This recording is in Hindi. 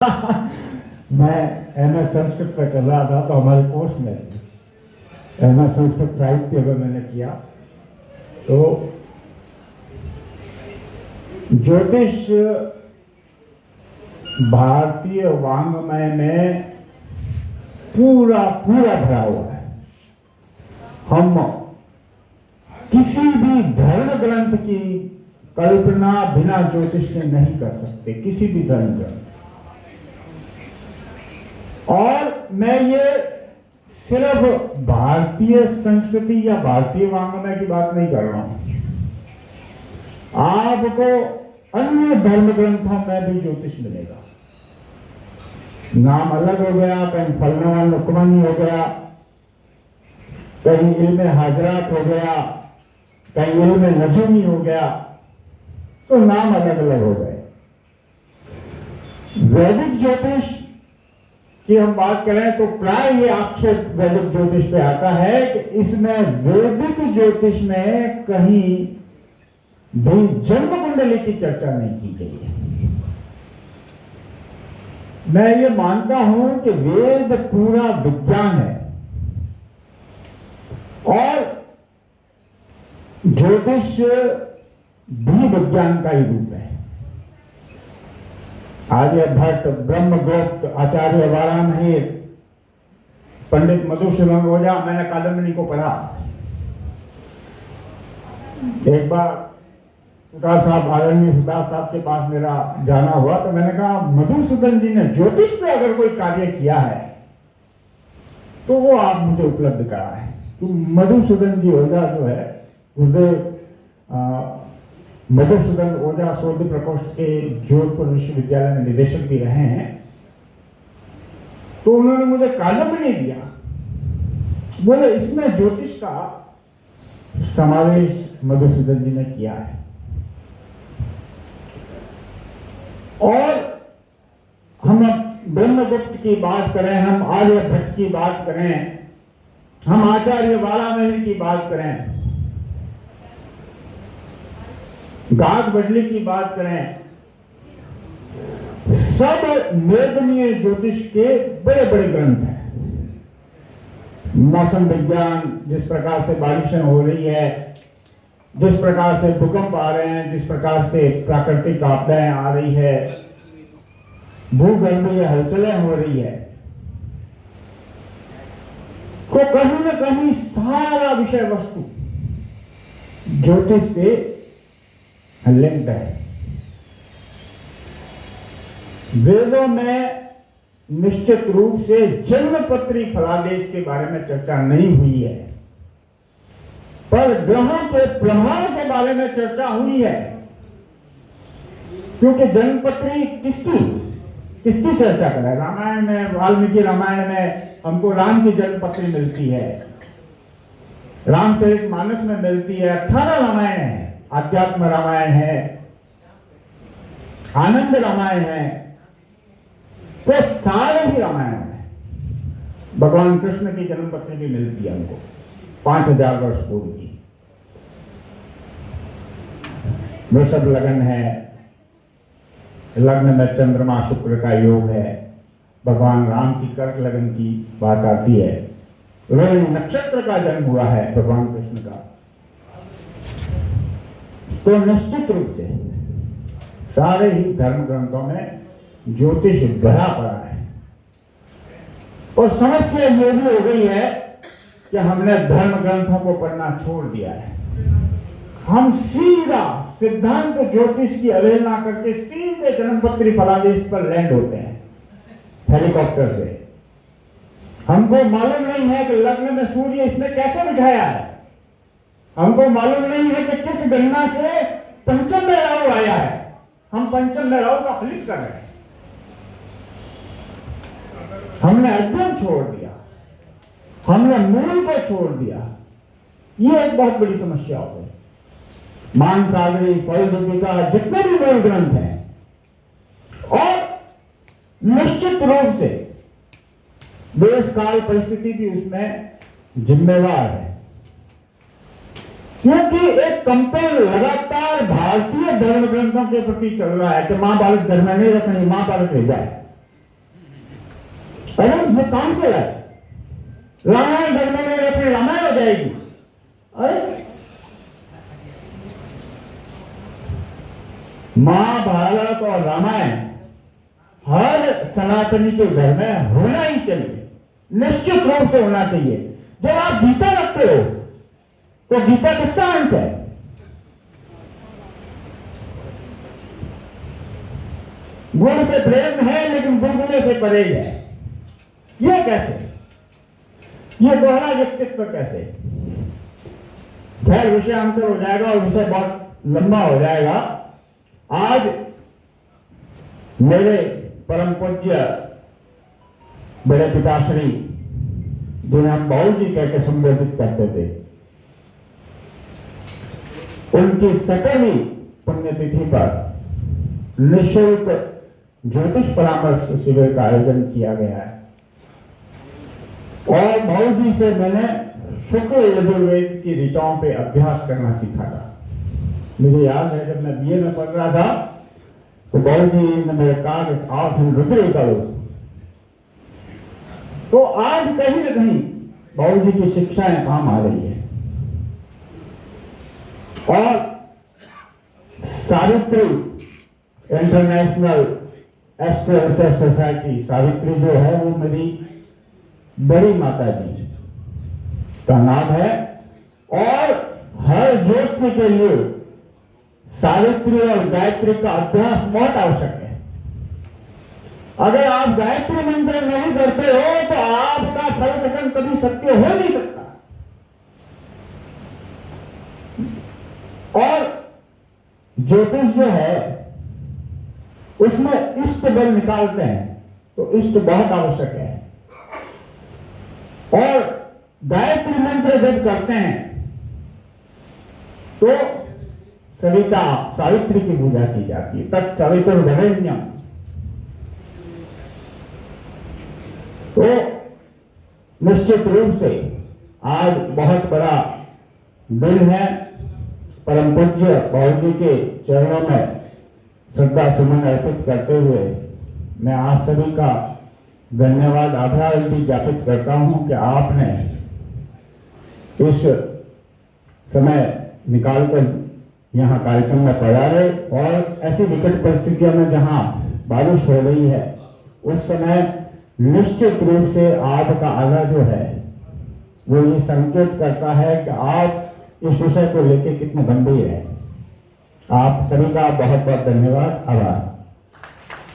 मैं एमए संस्कृत पे कर रहा था, तो हमारे कोर्स में एमए संस्कृत साहित्य में मैंने किया। तो ज्योतिष भारतीय वाङ्मय में पूरा पूरा भरा हुआ है। हम किसी भी धर्म ग्रंथ की कल्पना बिना ज्योतिष के नहीं कर सकते, किसी भी धर्म ग्रंथ। और मैं ये सिर्फ भारतीय संस्कृति या भारतीय वाङ्मय की बात नहीं कर रहा हूं, आपको अन्य धर्म ग्रंथों में भी ज्योतिष मिलेगा। नाम अलग हो गया, कहीं फलना नुकमानी हो गया, कहीं इल्म हाजरात हो गया, कहीं इल्म नजूमी हो गया, तो नाम अलग अलग हो गए। वैदिक ज्योतिष की हम बात करें तो प्राय ये आक्षेप वैदिक ज्योतिष पे आता है कि इसमें वैदिक ज्योतिष में कहीं भी जन्म कुंडली की चर्चा नहीं की गई है। मैं ये मानता हूं कि वेद पूरा विज्ञान है और ज्योतिष भी विज्ञान का ही रूप है। आर्यभट्ट, ब्रह्मगुप्त, आचार्य वाराणसी, पंडित मधुसूदन ओझा, मैंने कादम्बिनी को पढ़ा। एक बार सुधार साहब, आदरणीय सुधार साहब के पास मेरा जाना हुआ, तो मैंने कहा मधुसूदन जी ने ज्योतिष पे अगर कोई कार्य किया है तो वो आप मुझे उपलब्ध कराएं। तो मधुसूदन जी ओझा जो है, मधुसूदन ओझा शोध प्रकोष्ठ के जोधपुर विश्वविद्यालय में निदेशक भी रहे हैं, तो उन्होंने मुझे कादम्बिनी दिया। बोले इसमें ज्योतिष का समावेश मधुसूदन जी ने किया है। और हम ब्रह्मगुप्त की बात करें, हम आर्यभट्ट की बात करें, हम आचार्य वाराणसी की बात करें, गाग बडली की बात करें, सब वेदनीय ज्योतिष के बड़े बड़े ग्रंथ हैं। मौसम विज्ञान, जिस प्रकार से बारिशें हो रही है, जिस प्रकार से भूकंप आ रहे हैं, जिस प्रकार से प्राकृतिक आपदाएं आ रही है, भूगर्भीय हलचलें हो रही है, तो कहीं न कहीं सारा विषय वस्तु ज्योतिष से लिंक्ड है। वेदों में निश्चित रूप से जन्मपत्री फलादेश के बारे में चर्चा नहीं हुई है, पर ग्रहों के प्रभाव के बारे में चर्चा हुई है। क्योंकि जन्मपत्री किसकी चर्चा करें? रामायण में, वाल्मीकि रामायण में हमको राम की जन्मपत्री मिलती है, रामचरितमानस में मिलती है, 18 रामायण है, आध्यात्म रामायण है, आनंद रामायण है, तो सारे ही रामायण में भगवान कृष्ण की जन्मपत्री भी मिलती है हमको 5000 वर्ष पूर्व की। वृषभ लगन है, लग्न में चंद्रमा शुक्र का योग है, भगवान राम की कर्क लगन की बात आती है, रोहिणी नक्षत्र का जन्म हुआ है भगवान कृष्ण का। तो निश्चित रूप से सारे ही धर्म ग्रंथों में ज्योतिष भरा पड़ा है। और समस्या ये भी हो गई है कि हमने धर्म ग्रंथों को पढ़ना छोड़ दिया है। हम सीधा सिद्धांत ज्योतिष की अवहेलना करके सीधे जन्मपत्री फलादेश पर लैंड होते हैं हेलीकॉप्टर से। हमको मालूम नहीं है कि लग्न में सूर्य इसने कैसे बिठाया है, हमको मालूम नहीं है कि किस गणना से पंचम में राहु आया है। हम पंचम में राहु का फलित कर रहे हैं, हमने अध्ययन छोड़ दिया, हमने मूल को छोड़ दिया। ये एक बहुत बड़ी समस्या हो गई। मानसागरी, फलदीपिका, जितने भी मूल ग्रंथ हैं, और निश्चित रूप से देश काल परिस्थिति भी उसमें जिम्मेवार है। क्योंकि एक कंपेयर लगातार भारतीय धर्म ग्रंथों के प्रति चल रहा है कि महाभारत घर में नहीं रखनी, महाभारत ले जाए, अरे ये कौन से है? रामायण धर्म में अपनी रामायण हो जाएगी। अरे महाभारत और रामायण हर सनातनी के घर में होना ही चाहिए, निश्चित रूप से होना चाहिए। जब आप गीता रखते हो तो गीता किसका अंश है? गुण से प्रेम है लेकिन गुणगुने से परहेज है। यह कैसे? यह दोहरा व्यक्तित्व कैसे? खैर विषयांतर हो जाएगा और विषय बहुत लंबा हो जाएगा। आज मेरे परम पूज्य बड़े पिताश्री, जिन्हें हम बाबू जी कहकर संबोधित करते थे, उनकी 70वीं पुण्यतिथि पर निःशुल्क ज्योतिष परामर्श शिविर का आयोजन किया गया है। और भाऊ जी से मैंने शुक्ल यजुर्वेद की ऋचाओं पे अभ्यास करना सीखा था। मुझे याद है जब मैं बीए में पढ़ रहा था तो भाऊ जी ने मेरे कहा कि आप हम रुद्र करो। तो आज कहीं ना कहीं भाऊ जी की शिक्षाएं काम आ रही है। और Savitri international astro research society, Savitri जो है वो मेरी बड़ी माता जी का नाम है। और हर ज्योतिषी के लिए सावित्री और गायत्री का अभ्यास बहुत आवश्यक है। अगर आप गायत्री मंत्र नहीं करते हो तो आपका फल कथन कभी सत्य हो नहीं सकता। और ज्योतिष जो है उसमें इष्ट बल निकालते हैं, तो इष्ट बहुत आवश्यक है। और गायत्री मंत्र जब करते हैं तो सविता सावित्री की पूजा की जाती है, तत्सवितुर्वरेण्यम। तो निश्चित रूप से आज बहुत बड़ा दिन है। परम पूज्य बाबू जी के चरणों में श्रद्धा सुमन अर्पित करते हुए मैं आप सभी का धन्यवाद, आभार भी ज्ञापित करता हूं कि आपने इस समय निकालकर यहाँ कार्यक्रम में पधारे। और ऐसी विकट परिस्थितियों में जहां बारिश हो रही है उस समय निश्चित रूप से आपका आना जो है वो ये संकेत करता है कि आप इस विषय को लेकर कितने गंभीर हैं। आप सभी का बहुत बहुत धन्यवाद, आभार।